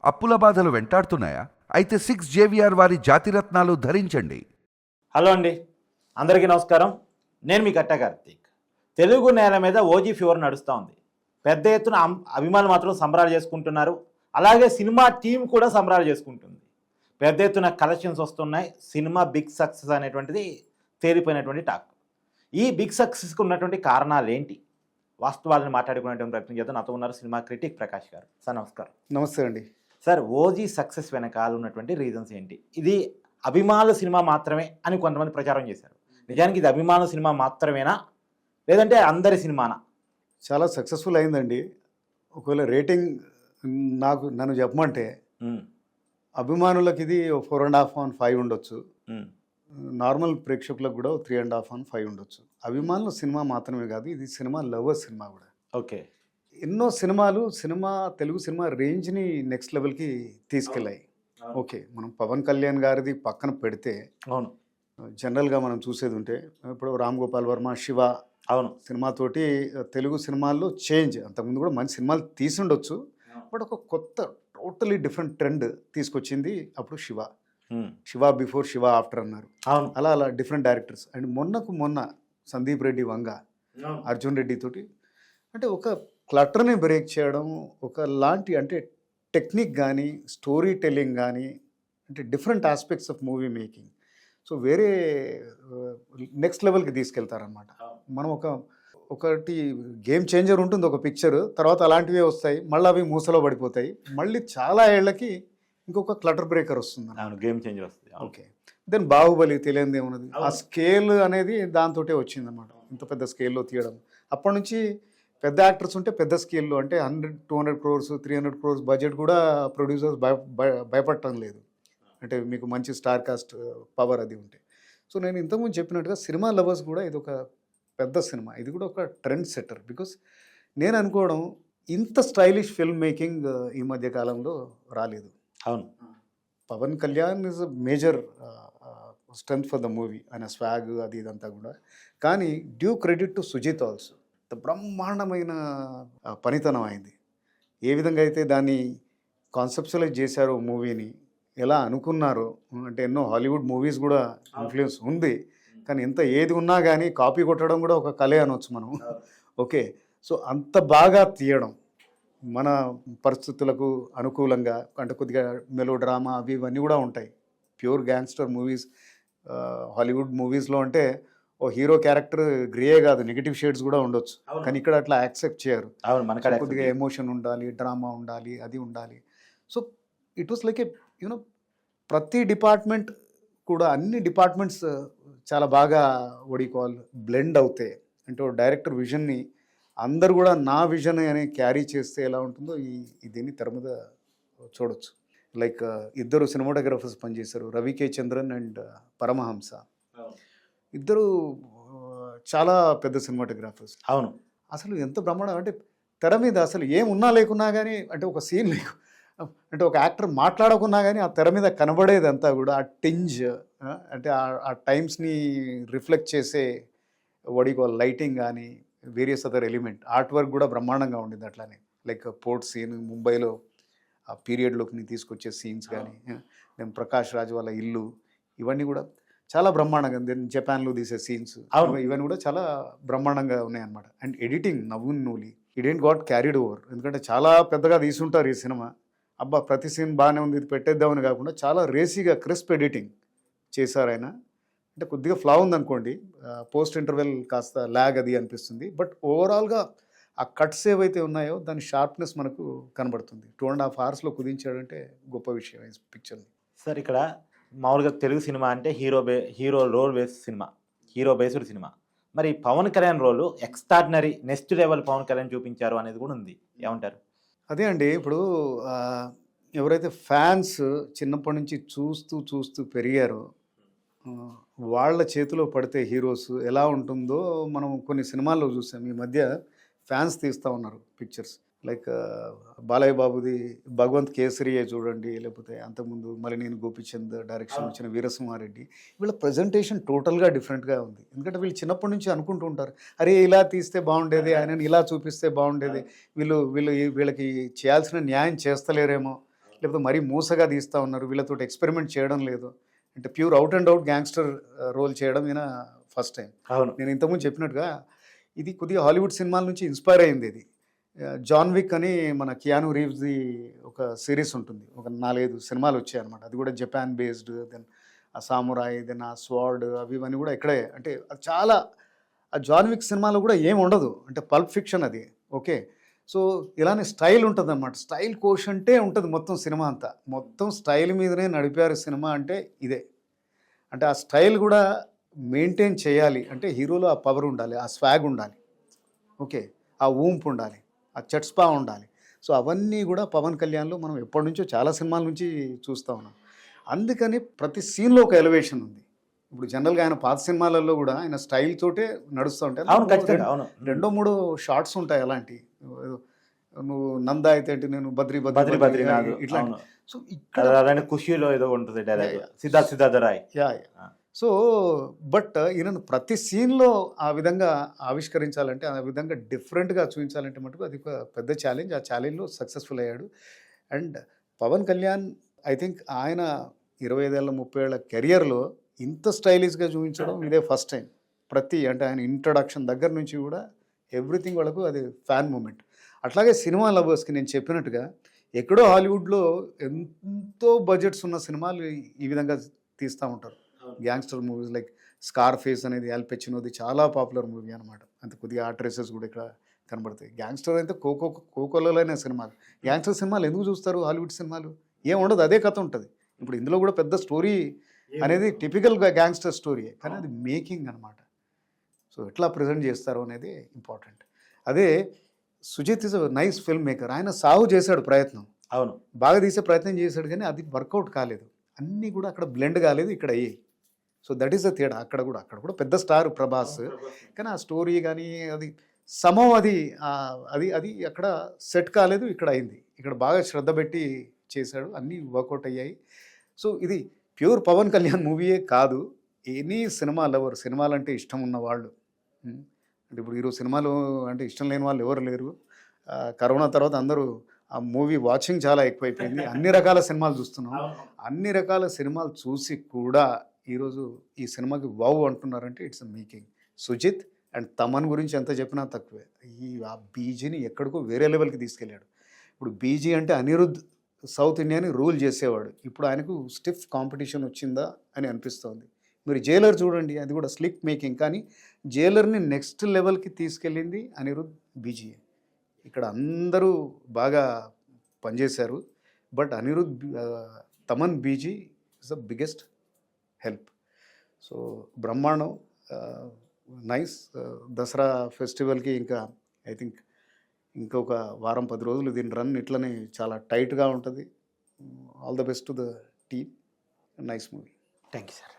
అప్పుల బాధలు వెంటాడుతున్నాయా? అయితే 6 జేవిఆర్ వారి జాతిరత్నాలు ధరించండి. హలో అండి, అందరికీ నమస్కారం. నేను మీ కట్టా కార్తీక్. తెలుగు నేల మీద ఓజీ ఫీవర్ నడుస్తూ ఉంది. పెద్ద ఎత్తున అభిమానులు మాత్రం సంబరాలు చేసుకుంటున్నారు. అలాగే సినిమా టీం కూడా సంబరాలు చేసుకుంటుంది. పెద్ద ఎత్తున కలెక్షన్స్ వస్తున్నాయి. సినిమా బిగ్ సక్సెస్ అనేటువంటిది తేలిపోయినటువంటి టాక్. ఈ బిగ్ సక్సెస్కి ఉన్నటువంటి కారణాలు ఏంటి? వాస్తవాలను మాట్లాడుకునేటువంటి ప్రయత్నం చేద్దాం. నాతో ఉన్నారు సినిమా క్రిటిక్ ప్రకాష్ గారు. సార్ నమస్కారం. నమస్తే అండి. సార్, ఓజీ సక్సెస్ వెనకాల ఉన్నటువంటి రీజన్స్ ఏంటి? ఇది అభిమానుల సినిమా మాత్రమే అని కొంతమంది ప్రచారం చేశారు. నిజానికి ఇది అభిమానుల సినిమా మాత్రమేనా, లేదంటే అందరి సినిమానా? చాలా సక్సెస్ఫుల్ అయిందండి. ఒకవేళ రేటింగ్ నన్ను చెప్పమంటే అభిమానులకు ఇది 4.5 5 ఉండొచ్చు. నార్మల్ ప్రేక్షకులకు కూడా 3.5 5 ఉండొచ్చు. అభిమానుల సినిమా మాత్రమే కాదు, ఇది సినిమా లవర్స్ సినిమా కూడా. ఓకే. ఎన్నో తెలుగు సినిమా రేంజ్ని నెక్స్ట్ లెవెల్కి తీసుకెళ్ళాయి. ఓకే, మనం పవన్ కళ్యాణ్ గారిది పక్కన పెడితే, అవును, జనరల్గా మనం చూసేది ఉంటే ఇప్పుడు రామ్ గోపాల్ వర్మ, శివ అవును సినిమాతోటి తెలుగు సినిమాల్లో చేంజ్. అంతకుముందు కూడా మంచి సినిమాలు తీసుండొచ్చు, బట్ ఒక కొత్త టోటలీ డిఫరెంట్ ట్రెండ్ తీసుకొచ్చింది అప్పుడు శివ బిఫోర్, శివ ఆఫ్టర్ అన్నారు. అవును, అలా డిఫరెంట్ డైరెక్టర్స్. అండ్ మొన్న సందీప్ రెడ్డి వంగ, అర్జున్ రెడ్డి తోటి అంటే ఒక క్లటర్ని బ్రేక్ చేయడం, ఒక లాంటి అంటే టెక్నిక్ కానీ స్టోరీ టెల్లింగ్ కానీ అంటే different aspects of movie making. So వేరే నెక్స్ట్ లెవెల్కి తీసుకెళ్తారనమాట. మనం ఒకటి గేమ్ చేంజర్ ఉంటుంది ఒక పిక్చర్, తర్వాత అలాంటివే వస్తాయి, మళ్ళీ అవి మూసలో పడిపోతాయి, మళ్ళీ చాలా ఏళ్ళకి ఇంకొక క్లటర్ బ్రేకర్ వస్తుంది. గేమ్ చేంజర్ వస్తుంది. ఓకే, దెన్ బాహుబలి తెలియదు ఏమన్నది, ఆ స్కేల్ అనేది దాంతోటే వచ్చిందన్నమాట. ఇంత పెద్ద స్కేల్లో తీయడం. అప్పటి నుంచి పెద్ద యాక్టర్స్ ఉంటే పెద్ద స్కేల్లో అంటే 100-200 crores 300 crores బడ్జెట్ కూడా ప్రొడ్యూసర్స్ భయపడటం లేదు. అంటే మీకు మంచి స్టార్ కాస్ట్ పవర్ అది ఉంటే. సో నేను ఇంతకుముందు చెప్పినట్టుగా సినిమా లవర్స్ కూడా ఇది ఒక పెద్ద సినిమా, ఇది కూడా ఒక ట్రెండ్ సెట్టర్. బికాస్ నేను అనుకోవడం ఇంత స్టైలిష్ ఫిల్మ్ మేకింగ్ ఈ మధ్య కాలంలో రాలేదు. అవును, Pawan Kalyan is a major strength for the movie, ఆయన స్వాగ్ అది ఇదంతా కూడా. కానీ due credit to Sujeeth also. బ్రహ్మాండమైన పనితనం అయింది. ఏ విధంగా అయితే దాన్ని కాన్సెప్చువలైజ్ చేశారో మూవీని, ఎలా అనుకున్నారో, అంటే ఎన్నో హాలీవుడ్ మూవీస్ కూడా ఇన్ఫ్లుయెన్స్ ఉంది, కానీ ఎంత ఏది ఉన్నా కానీ కాపీ కొట్టడం కూడా ఒక కళే అనొచ్చు మనం. ఓకే, సో అంత బాగా తీయడం, మన పరిస్థితులకు అనుకూలంగా, అంటే కొద్దిగా మెలో డ్రామా అవి ఇవన్నీ కూడా ఉంటాయి. ప్యూర్ గ్యాంగ్స్టర్ మూవీస్ హాలీవుడ్ మూవీస్లో అంటే ఓ హీరో క్యారెక్టర్ గ్రే కాదు, నెగిటివ్ షేడ్స్ కూడా ఉండొచ్చు, కానీ ఇక్కడ అట్లా యాక్సెప్ట్ చేయరు. కొద్దిగా ఎమోషన్ ఉండాలి, డ్రామా ఉండాలి, అది ఉండాలి. So it was like A you know ప్రతి డిపార్ట్మెంట్ కూడా, అన్ని డిపార్ట్మెంట్స్ చాలా బాగా బ్లెండ్ అవుతాయి. అంటే డైరెక్టర్ విజన్ని అందరు కూడా నా విజన్ అని క్యారీ చేస్తే ఎలా ఉంటుందో దీన్ని తెర మీద చూడొచ్చు. లైక్ ఇద్దరు సినిమాటోగ్రాఫర్స్ పనిచేశారు, రవి కే చంద్రన్ అండ్ పరమహంస. ఇద్దరు చాలా పెద్ద సినిమాటోగ్రాఫర్స్. అవును, అసలు ఎంత బ్రహ్మాండం అంటే తెర మీద అసలు ఏమున్నా లేకున్నా కానీ, అంటే ఒక సీన్ లేకు, అంటే ఒక యాక్టర్ మాట్లాడకున్నా కానీ ఆ తెర మీద కనబడేదంతా కూడా ఆ టింజ్, అంటే ఆ టైమ్స్ని రిఫ్లెక్ట్ చేసే లైటింగ్ కానీ various other element, art work కూడా బ్రహ్మాండంగా ఉండింది. అట్లానే లైక్ పోర్ట్ సీన్ ముంబైలో ఆ పీరియడ్లోకి తీసుకొచ్చే సీన్స్ కానీ, నేను ప్రకాష్ రాజ్ వాళ్ళ ఇల్లు, ఇవన్నీ కూడా చాలా బ్రహ్మాండంగా. దెన్ జపాన్లో తీసే సీన్స్ ఇవన్నీ కూడా చాలా బ్రహ్మాండంగా ఉన్నాయన్నమాట. అండ్ ఎడిటింగ్ నవ్వున్ నూలి, it didn't got carried over. ఎందుకంటే చాలా పెద్దగా తీసుంటారు ఈ సినిమా, అబ్బా ప్రతి సీన్ బాగానే ఉంది ఇది పెట్టేద్దామని కాకుండా చాలా రేసీగా క్రిస్ప్ ఎడిటింగ్ చేశారు ఆయన. అంటే కొద్దిగా ఫ్లా ఉందనుకోండి, పోస్ట్ ఇంటర్వెల్ కాస్త ల్యాగ్ అది అనిపిస్తుంది, బట్ ఓవరాల్గా ఆ కట్స్ ఏవైతే ఉన్నాయో దాని షార్ప్నెస్ మనకు కనబడుతుంది. 2.5 hours కుదించాడంటే గొప్ప విషయం ఈ పిక్చర్ని. సార్, ఇక్కడ మామూలుగా తెలుగు సినిమా అంటే hero role based cinema, hero based cinema. మరి Pawan Kalyan role extraordinary next level Pawan Kalyan చూపించారు అనేది కూడా ఉంది, ఏమంటారు? అదే అండి, ఇప్పుడు ఎవరైతే ఫ్యాన్స్ చిన్నప్పటి నుంచి చూస్తూ పెరిగారో వాళ్ళ చేతిలో పడితే హీరోస్ ఎలా ఉంటుందో మనం కొన్ని సినిమాల్లో చూసాం. ఈ మధ్య ఫ్యాన్స్ తీస్తూ ఉన్నారు పిక్చర్స్, లైక్ బాలయ్య బాబుది భగవంత్ కేసరియే చూడండి, లేకపోతే అంతకుముందు మలినేని గోపిచంద్ డైరెక్షన్ వచ్చిన వీరసింహారెడ్డి. వీళ్ళ ప్రజెంటేషన్ టోటల్గా డిఫరెంట్గా ఉంది. ఎందుకంటే వీళ్ళు చిన్నప్పటి నుంచి అనుకుంటూ ఉంటారు, అరే ఇలా తీస్తే బాగుండేది, ఆయనని ఇలా చూపిస్తే బాగుండేది, వీళ్ళకి చేయాల్సిన న్యాయం చేస్తలేరేమో, లేకపోతే మరీ మూసగా తీస్తూ ఉన్నారు, వీళ్ళతో ఎక్స్పెరిమెంట్ చేయడం లేదు. అంటే pure out and out gangster role చేయడం ఈయన ఫస్ట్ టైం. అవును. నేను ఇంతకుముందు చెప్పినట్టుగా ఇది కొద్దిగా హాలీవుడ్ సినిమాల నుంచి ఇన్స్పైర్ అయింది. ఇది జాన్ విక్ అని మన కియాను రీవ్స్ది ఒక సిరీస్ ఉంటుంది, ఒక 4-5 సినిమాలు వచ్చాయి అనమాట. అది కూడా జపాన్ బేస్డ్. దెన్ ఆ సామురాయ్, దెన్ ఆ స్వార్డ్, అవి ఇవన్నీ కూడా ఇక్కడే. అంటే అది చాలా, ఆ జాన్ విక్ సినిమాలో కూడా ఏం ఉండదు, అంటే పల్ప్ ఫిక్షన్ అది. ఓకే, సో ఇలానే స్టైల్ ఉంటుంది అన్నమాట. స్టైల్ కోషంటే ఉంటుంది మొత్తం సినిమా అంతా. మొత్తం స్టైల్ మీదనే నడిపారు సినిమా అంటే ఇదే. అంటే ఆ స్టైల్ కూడా మెయింటైన్ చేయాలి అంటే హీరోలో ఆ పవర్ ఉండాలి, ఆ స్వాగ్ ఉండాలి, ఓకే, ఆ ఊంపు ఉండాలి, ఆ చట్స్పా ఉండాలి. సో అవన్నీ కూడా పవన్ కళ్యాణ్లో మనం ఎప్పటి నుంచో చాలా సినిమాల నుంచి చూస్తూ ఉన్నాం. అందుకని ప్రతి సీన్లో ఒక ఎలివేషన్ ఉంది. ఇప్పుడు జనరల్గా ఆయన పాత సినిమాలలో కూడా ఆయన స్టైల్ తోటే నడుస్తూ ఉంటాయి. అవును, ఖచ్చితంగా. అవును. 2-3 షార్ట్స్ ఉంటాయి అలాంటి. నువ్వు నంద అయితే ఏంటి, నేను బద్రి బద్రి బద్రి నాదు. ఇట్లా. అవును. సో ఇక్కడ అలానే ఖుషీలో ఏదో ఉంటుంది dialogue, Siddharth Roy. Yeah. So but ఈయనను ప్రతి సీన్లో ఆ విధంగా ఆవిష్కరించాలంటే, ఆ విధంగా డిఫరెంట్గా చూపించాలంటే మటుకు అది ఒక పెద్ద ఛాలెంజ్. ఆ ఛాలెంజ్లో సక్సెస్ఫుల్ అయ్యాడు. And Pawan Kalyan I think ఆయన 25 ఏళ్ళ 30 ఏళ్ళ కెరియర్లో ఇంత స్టైలిష్గా చూపించడం ఇదే ఫస్ట్ టైం. అంటే ఆయన ఇంట్రడక్షన్ దగ్గర నుంచి కూడా ఎవ్రీథింగ్ వాళ్ళకు అది ఫ్యాన్ మూమెంట్. అట్లాగే సినిమా లవర్స్కి నేను చెప్పినట్టుగా ఎక్కడో హాలీవుడ్లో ఎంతో బడ్జెట్స్ ఉన్న సినిమాలు ఈ విధంగా తీస్తూ ఉంటారు. Gangster movies like Scarface అనేది ఆల్ పచినోది చాలా పాపులర్ మూవీ అనమాట. అంత కొద్దిగా ఆర్ట్ రేసెస్ కూడా ఇక్కడ కనబడతాయి. గ్యాంగ్స్టర్ అయితే కోకోలైన సినిమాలు. గ్యాంగ్స్టర్ సినిమాలు ఎందుకు చూస్తారు హాలీవుడ్ సినిమాలు? ఏం ఉండదు, అదే కథ ఉంటుంది. ఇప్పుడు ఇందులో కూడా పెద్ద స్టోరీ అనేది టిపికల్గా గ్యాంగ్స్టర్ స్టోరీయే, కానీ అది మేకింగ్ అనమాట. సో ఎట్లా ప్రజెంట్ చేస్తారు అనేది ఇంపార్టెంట్. అదే Sujeeth is a nice filmmaker. ఆయన సాగు చేశాడు ప్రయత్నం, అవును, బాగా తీసే ప్రయత్నం చేశాడు, కానీ అది వర్కౌట్ కాలేదు. అన్నీ కూడా అక్కడ బ్లెండ్ కాలేదు, ఇక్కడ అయ్యాయి. సో దట్ ఈస్ ద తేడా. అక్కడ కూడా పెద్ద స్టార్ ప్రభాస్, కానీ ఆ స్టోరీ కానీ అది సమం అది అది అక్కడ సెట్ కాలేదు, ఇక్కడ అయింది. ఇక్కడ బాగా శ్రద్ధ పెట్టి చేశాడు, అన్నీ వర్కౌట్ అయ్యాయి. సో ఇది ప్యూర్ పవన్ కళ్యాణ్ మూవీయే కాదు, ఎనీ సినిమా లవర్, సినిమాలంటే ఇష్టం ఉన్న వాళ్ళు. అంటే ఇప్పుడు ఈరోజు సినిమాలు అంటే ఇష్టం లేని వాళ్ళు ఎవరు లేరు. కరోనా తర్వాత అందరూ ఆ మూవీ వాచింగ్ చాలా ఎక్కువైపోయింది. అన్ని రకాల సినిమాలు చూస్తున్నాం. అన్ని రకాల సినిమాలు చూసి కూడా ఈరోజు ఈ సినిమాకి వావ్ అంటున్నారంటే it's making. Sujeeth and Thaman గురించి ఎంత చెప్పినా తక్కువే. ఆ బీజీని ఎక్కడికో వేరే లెవెల్కి తీసుకెళ్ళాడు. ఇప్పుడు బీజీ అంటే అనిరుద్ధ్ సౌత్ ఇండియాని రూల్ చేసేవాడు. ఇప్పుడు ఆయనకు స్టిఫ్ కాంపిటీషన్ వచ్చిందా అని అనిపిస్తోంది. మీరు జైలర్ చూడండి, అది కూడా స్లిక్ మేకింగ్, కానీ జైలర్ని నెక్స్ట్ లెవెల్కి తీసుకెళ్ళింది అనిరుద్ధ్ బీజీ. ఇక్కడ అందరూ బాగా పనిచేశారు, but Anirudh Thaman BG is the biggest help. So బ్రహ్మాండం, నైస్. దసరా ఫెస్టివల్కి ఇంకా ఐ థింక్ ఇంకొక వారం 10 రోజులు దీని రన్ ఇట్లనే చాలా టైట్గా ఉంటుంది. All the best to the team. Nice movie. Thank you sir.